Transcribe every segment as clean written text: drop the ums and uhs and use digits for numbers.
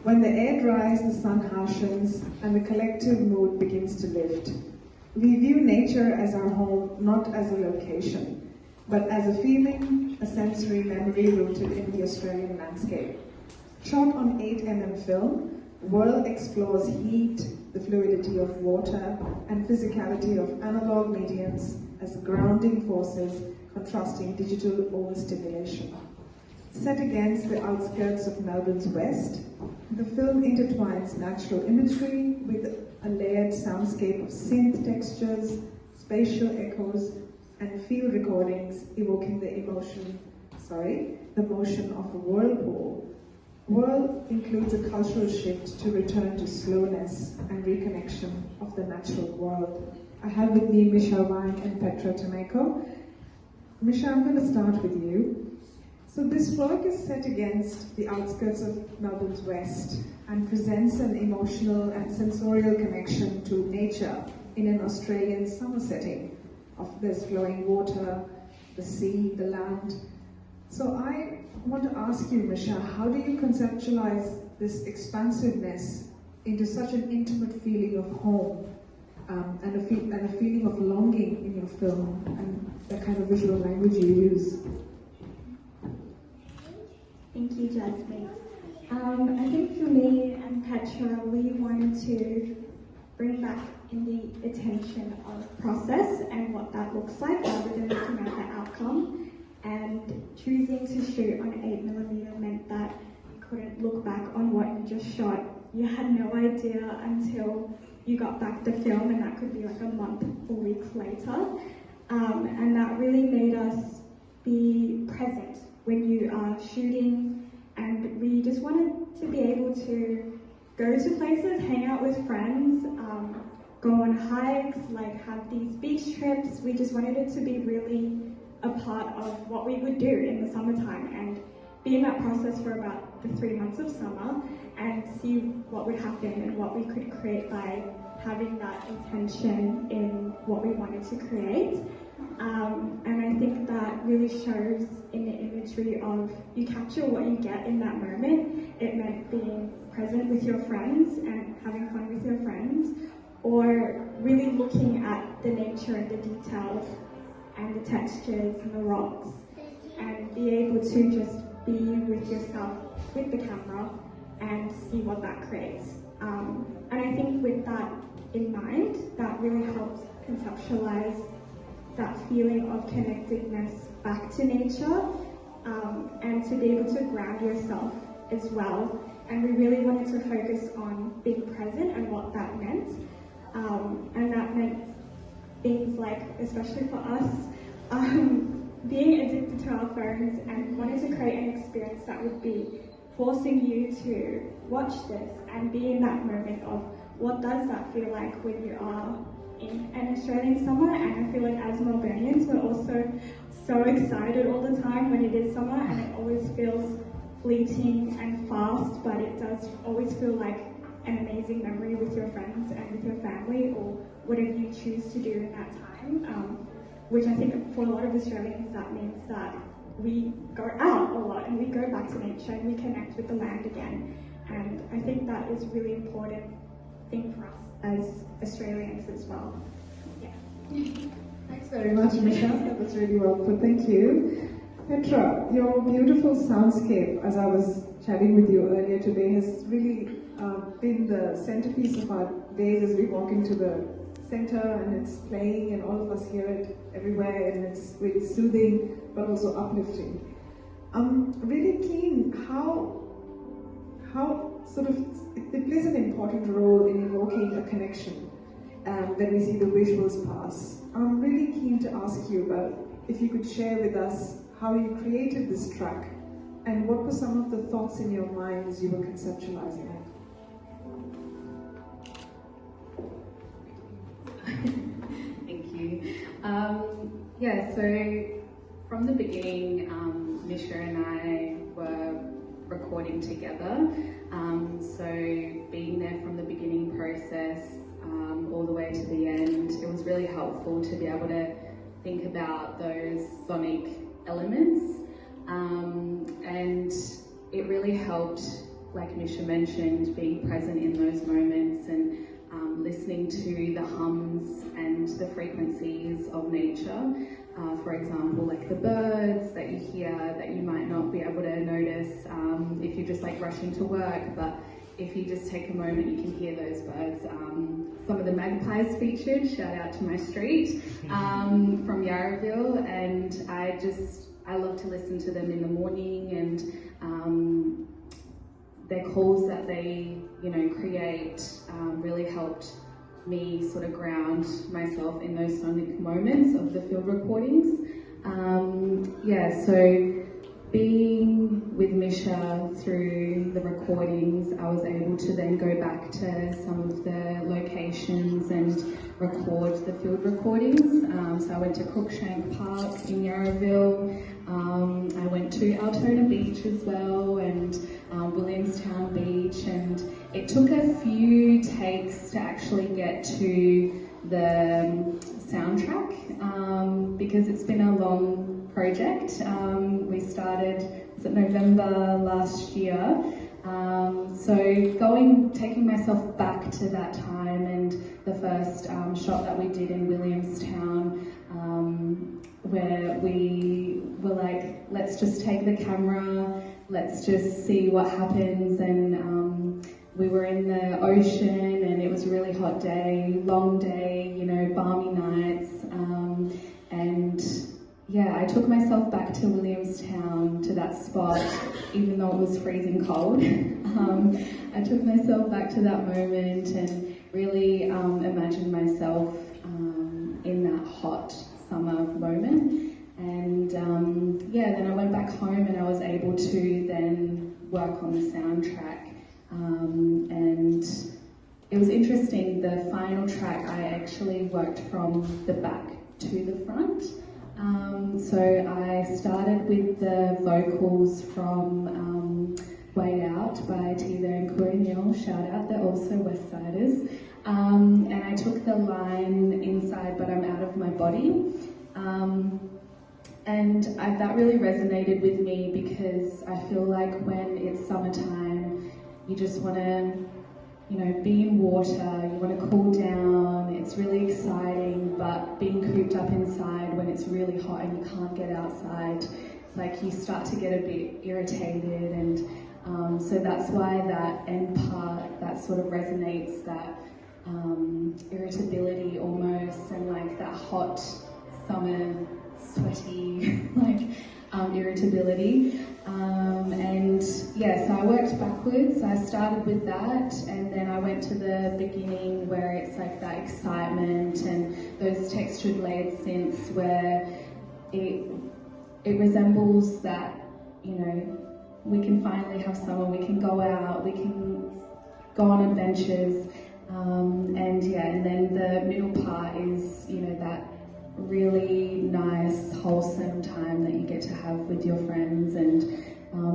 When the air dries, the sun harshens, and the collective mood begins to lift. We view nature as our home, not as a location, but as a feeling, a sensory memory rooted in the Australian landscape. Shot on 8mm film, World explores heat, the fluidity of water, and physicality of analog mediums as grounding forces contrasting digital overstimulation. Set against the outskirts of Melbourne's west, the film intertwines natural imagery with a layered soundscape of synth textures, spatial echoes, and field recordings evoking the motion of a whirlpool. Whirl includes a cultural shift to return to slowness and reconnection of the natural world. I have with me Mischa Wang and Petra Tomecko. Mischa, I'm going to start with you. So this work is set against the outskirts of Melbourne's west and presents an emotional and sensorial connection to nature in an Australian summer setting. There's flowing water, the sea, the land. So I want to ask you, Mischa, how do you conceptualize this expansiveness into such an intimate feeling of home and a feeling of longing in your film and the kind of visual language you use? Thank you, Jasmeet. I think for me and Petra, we wanted to bring back in the attention of process and what that looks like rather than looking at the outcome. And choosing to shoot on 8mm meant that you couldn't look back on what you just shot. You had no idea until you got back the film, and that could be like a month or weeks later. And that really made us be present when you are shooting, and we just wanted to be able to go to places, hang out with friends, go on hikes, like have these beach trips. We just wanted it to be really a part of what we would do in the summertime and be in that process for about the 3 months of summer and see what would happen and what we could create by having that intention in what we wanted to create. And I think that really shows in the imagery of you capture what you get in that moment. It meant being present with your friends and having fun with your friends, or really looking at the nature and the details and the textures and the rocks, and be able to just be with yourself with the camera and see what that creates. And I think with that in mind, that really helps conceptualize that feeling of connectedness back to nature, and to be able to ground yourself as well. And we really wanted to focus on being present and what that meant. And that meant things like, especially for us, being addicted to our phones and wanting to create an experience that would be forcing you to watch this and be in that moment of what does that feel like when you are in an Australian summer. And I feel like as Melbournians, we're also so excited all the time when it is summer, and it always feels fleeting and fast, but it does always feel like an amazing memory with your friends and with your family, or whatever you choose to do in that time, which I think for a lot of Australians that means that we go out a lot and we go back to nature and we connect with the land again. And I think that is a really important thing for us as Australians as well. Yeah. Thanks very much, Mischa. That was really well put. Thank you. Petra, your beautiful soundscape, as I was chatting with you earlier today, has really been the centerpiece of our days as we walk into the center, and it's playing and all of us hear it everywhere, and it's really soothing but also uplifting. I'm really keen how sort of it plays an important role in evoking a connection when we see the visuals pass. I'm really keen to ask you about if you could share with us how you created this track and what were some of the thoughts in your mind as you were conceptualizing it. Thank you. Yeah, so from the beginning, Mischa and I were recording together. So being there from the beginning process all the way to the end, it was really helpful to be able to think about those sonic elements. And it really helped like Mischa mentioned, being present in those moments and listening to the hums and the frequencies of nature. For example, like the birds that you hear that you might not be able to notice if you're just like rushing to work, but if you just take a moment, you can hear those birds. Some of the magpies featured, shout out to my street, from Yarraville, and I love to listen to them in the morning, and their calls that they, create really helped me sort of ground myself in those sonic moments of the field recordings. So being with Mischa through the recordings, I was able to then go back to some of the locations and record the field recordings. So I went to Cruikshank Park in Yarraville. I went to Altona Beach as well, and Williamstown Beach, and it took a few takes to actually get to the soundtrack because it's been a long project. We started, was it November last year? So taking myself back to that time and the first shot that we did in Williamstown, where we were like, let's just take the camera, let's just see what happens, and we were in the ocean and it was a really hot day, long day, balmy nights, and yeah, I took myself back to Williamstown, to that spot, even though it was freezing cold. I took myself back to that moment and really imagined myself in that hot summer moment. And then I went back home and I was able to then work on the soundtrack. And it was interesting, the final track I actually worked from the back to the front. So I started with the vocals from Way Out by Tila and Corinne, shout out, they're also Westsiders. And I took the line Inside But I'm Out of My Body. That really resonated with me because I feel like when it's summertime, you just want to, be in water, you want to cool down, it's really exciting, but being cooped up inside when it's really hot and you can't get outside, it's like you start to get a bit irritated, and so that's why that end part, that sort of resonates, that irritability almost, and like that hot summer sweaty irritability, so I worked backwards. I started with that, and then I went to the beginning where it's like that excitement and those textured layered synths where it resembles that, we can finally have summer, we can go out, we can go on adventures, and then the middle part is, that really nice, wholesome time that you get to have with your friends and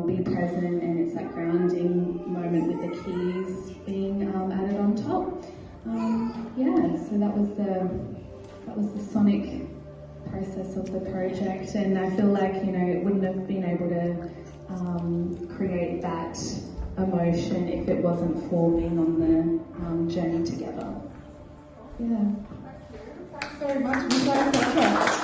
be present, and it's that grounding moment with the keys being added on top. So that was the sonic process of the project, and I feel like it wouldn't have been able to create that emotion if it wasn't for being on the journey together. Yeah. Thanks very much, Mischa Wang Petra.